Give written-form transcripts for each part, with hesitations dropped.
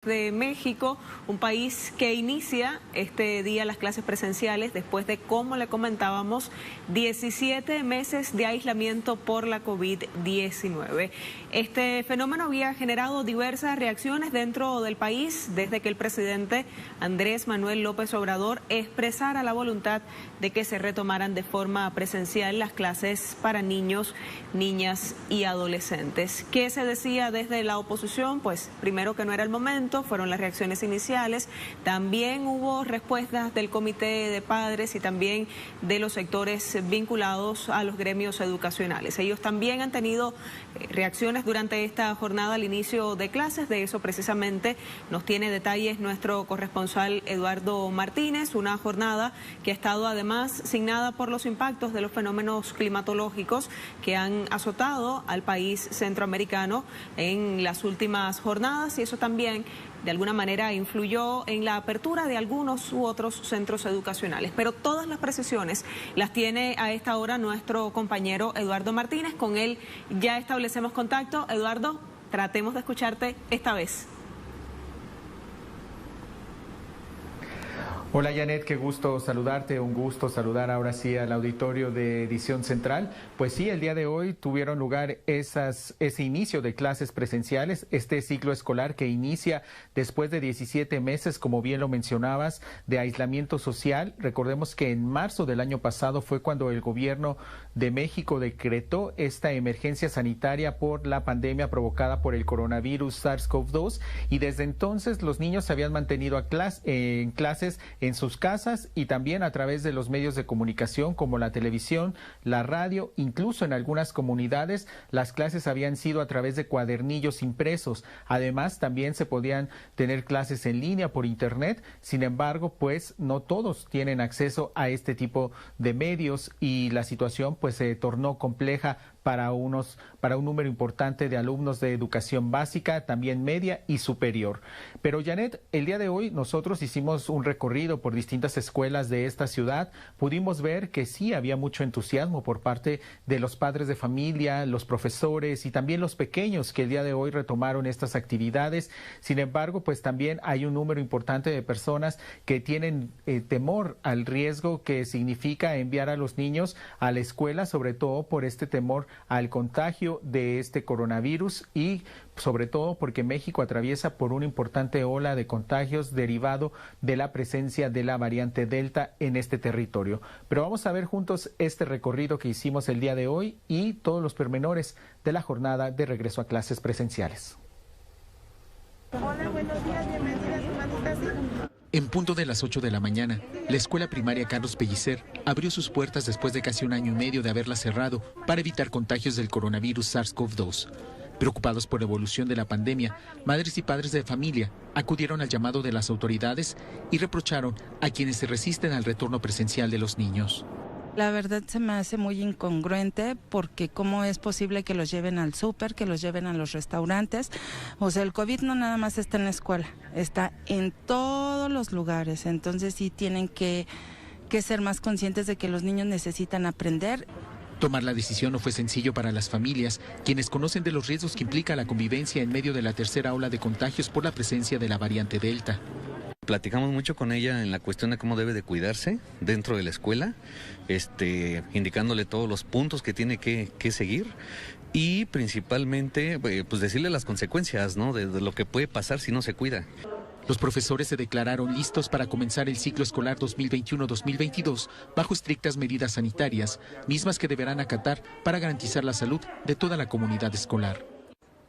desde México, un país que inicia este día las clases presenciales después de, como le comentábamos, 17 meses de aislamiento por la COVID-19. Este fenómeno había generado diversas reacciones dentro del país desde que el presidente Andrés Manuel López Obrador expresara la voluntad de que se retomaran de forma presencial las clases para niños, niñas y adolescentes. ¿Qué se decía desde la oposición? Pues primero que no era el momento, fueron las reacciones iniciales. También hubo respuestas del comité de padres y también de los sectores vinculados a los gremios educacionales. Ellos también han tenido reacciones durante esta jornada al inicio de clases. De eso precisamente nos tiene detalles nuestro corresponsal Eduardo Martínez, una jornada que ha estado además signada por los impactos de los fenómenos climatológicos que han azotado al país centroamericano en las últimas jornadas, y eso también de alguna manera influyó en la apertura de algunos u otros centros educacionales. Pero todas las precisiones las tiene a esta hora nuestro compañero Eduardo Martínez. Con él ya establecemos contacto. Eduardo, tratemos de escucharte esta vez. Hola Janet, qué gusto saludarte, un gusto saludar ahora sí al auditorio de Edición Central. Pues sí, el día de hoy tuvieron lugar ese inicio de clases presenciales, este ciclo escolar que inicia después de 17 meses, como bien lo mencionabas, de aislamiento social. Recordemos que en marzo del año pasado fue cuando el gobierno de México decretó esta emergencia sanitaria por la pandemia provocada por el coronavirus SARS-CoV-2, y desde entonces los niños se habían mantenido en clases en sus casas y también a través de los medios de comunicación como la televisión, la radio. Incluso en algunas comunidades las clases habían sido a través de cuadernillos impresos. Además, también se podían tener clases en línea por internet. Sin embargo, pues no todos tienen acceso a este tipo de medios y la situación pues se tornó compleja para un número importante de alumnos de educación básica, también media y superior. Pero Janet, el día de hoy nosotros hicimos un recorrido por distintas escuelas de esta ciudad. Pudimos ver que sí había mucho entusiasmo por parte de los padres de familia, los profesores y también los pequeños que el día de hoy retomaron estas actividades. Sin embargo, pues también hay un número importante de personas que tienen temor al riesgo que significa enviar a los niños a la escuela, sobre todo por este temor al contagio de este coronavirus y sobre todo porque México atraviesa por una importante ola de contagios derivado de la presencia de la variante Delta en este territorio. Pero vamos a ver juntos este recorrido que hicimos el día de hoy y todos los pormenores de la jornada de regreso a clases presenciales. Hola, buenos días, bienvenidas, hermanitas. En punto de las 8 de la mañana, la escuela primaria Carlos Pellicer abrió sus puertas después de casi un año y medio de haberla cerrado para evitar contagios del coronavirus SARS-CoV-2. Preocupados por la evolución de la pandemia, madres y padres de familia acudieron al llamado de las autoridades y reprocharon a quienes se resisten al retorno presencial de los niños. La verdad se me hace muy incongruente porque cómo es posible que los lleven al súper, que los lleven a los restaurantes. O sea, el COVID no nada más está en la escuela, está en todos los lugares. Entonces sí tienen que ser más conscientes de que los niños necesitan aprender. Tomar la decisión no fue sencillo para las familias, quienes conocen de los riesgos que implica la convivencia en medio de la tercera ola de contagios por la presencia de la variante Delta. Platicamos mucho con ella en la cuestión de cómo debe de cuidarse dentro de la escuela, indicándole todos los puntos que tiene que seguir y principalmente pues decirle las consecuencias, ¿no? de lo que puede pasar si no se cuida. Los profesores se declararon listos para comenzar el ciclo escolar 2021-2022 bajo estrictas medidas sanitarias, mismas que deberán acatar para garantizar la salud de toda la comunidad escolar.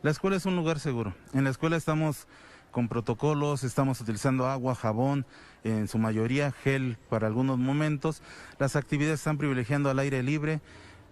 La escuela es un lugar seguro. En la escuela estamos con protocolos, estamos utilizando agua, jabón, en su mayoría gel para algunos momentos. Las actividades están privilegiando al aire libre.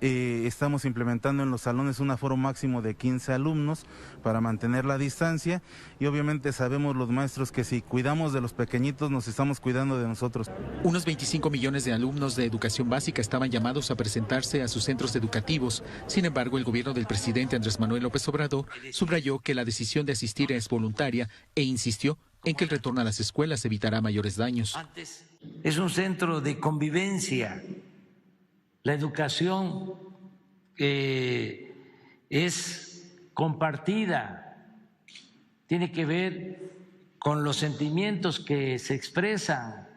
Estamos implementando en los salones un aforo máximo de 15 alumnos para mantener la distancia y obviamente sabemos los maestros que si cuidamos de los pequeñitos nos estamos cuidando de nosotros. Unos 25 millones de alumnos de educación básica estaban llamados a presentarse a sus centros educativos. Sin embargo, el gobierno del presidente Andrés Manuel López Obrador subrayó que la decisión de asistir es voluntaria e insistió en que el retorno a las escuelas evitará mayores daños. Es un centro de convivencia. La educación es compartida, tiene que ver con los sentimientos que se expresan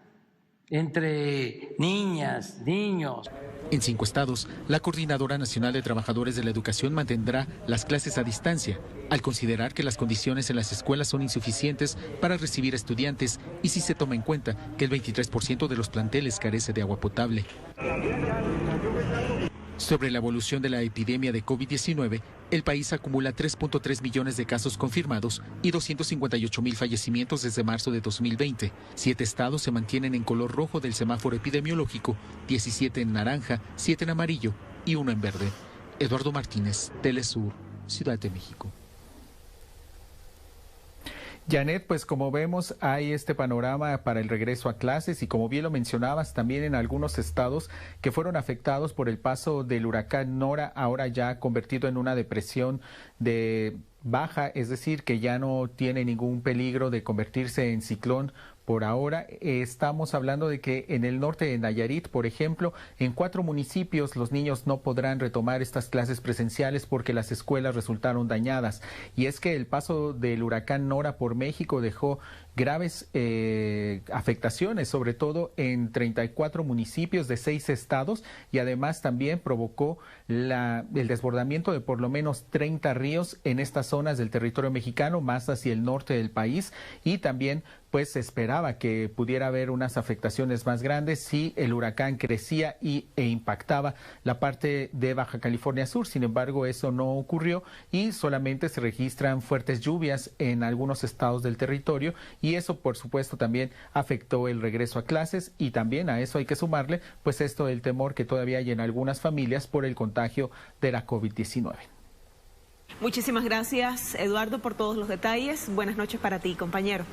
entre niñas, niños. En 5 estados, la Coordinadora Nacional de Trabajadores de la Educación mantendrá las clases a distancia, al considerar que las condiciones en las escuelas son insuficientes para recibir estudiantes y si se toma en cuenta que el 23% de los planteles carece de agua potable. Sobre la evolución de la epidemia de COVID-19, el país acumula 3.3 millones de casos confirmados y 258,000 fallecimientos desde marzo de 2020. 7 estados se mantienen en color rojo del semáforo epidemiológico, 17 en naranja, 7 en amarillo y 1 en verde. Eduardo Martínez, Telesur, Ciudad de México. Janet, pues como vemos hay este panorama para el regreso a clases y como bien lo mencionabas, también en algunos estados que fueron afectados por el paso del huracán Nora, ahora ya convertido en una depresión de baja, es decir, que ya no tiene ningún peligro de convertirse en ciclón. Por ahora estamos hablando de que en el norte de Nayarit, por ejemplo, en 4 municipios los niños no podrán retomar estas clases presenciales porque las escuelas resultaron dañadas. Y es que el paso del huracán Nora por México dejó graves afectaciones, sobre todo en 34 municipios de 6 estados y además también provocó el desbordamiento de por lo menos 30 ríos en estas zonas del territorio mexicano, más hacia el norte del país, y también pues se esperaba que pudiera haber unas afectaciones más grandes si el huracán crecía e impactaba la parte de Baja California Sur. Sin embargo, eso no ocurrió y solamente se registran fuertes lluvias en algunos estados del territorio y eso, por supuesto, también afectó el regreso a clases y también a eso hay que sumarle pues esto del temor que todavía hay en algunas familias por el contagio de la COVID-19. Muchísimas gracias, Eduardo, por todos los detalles. Buenas noches para ti, compañero.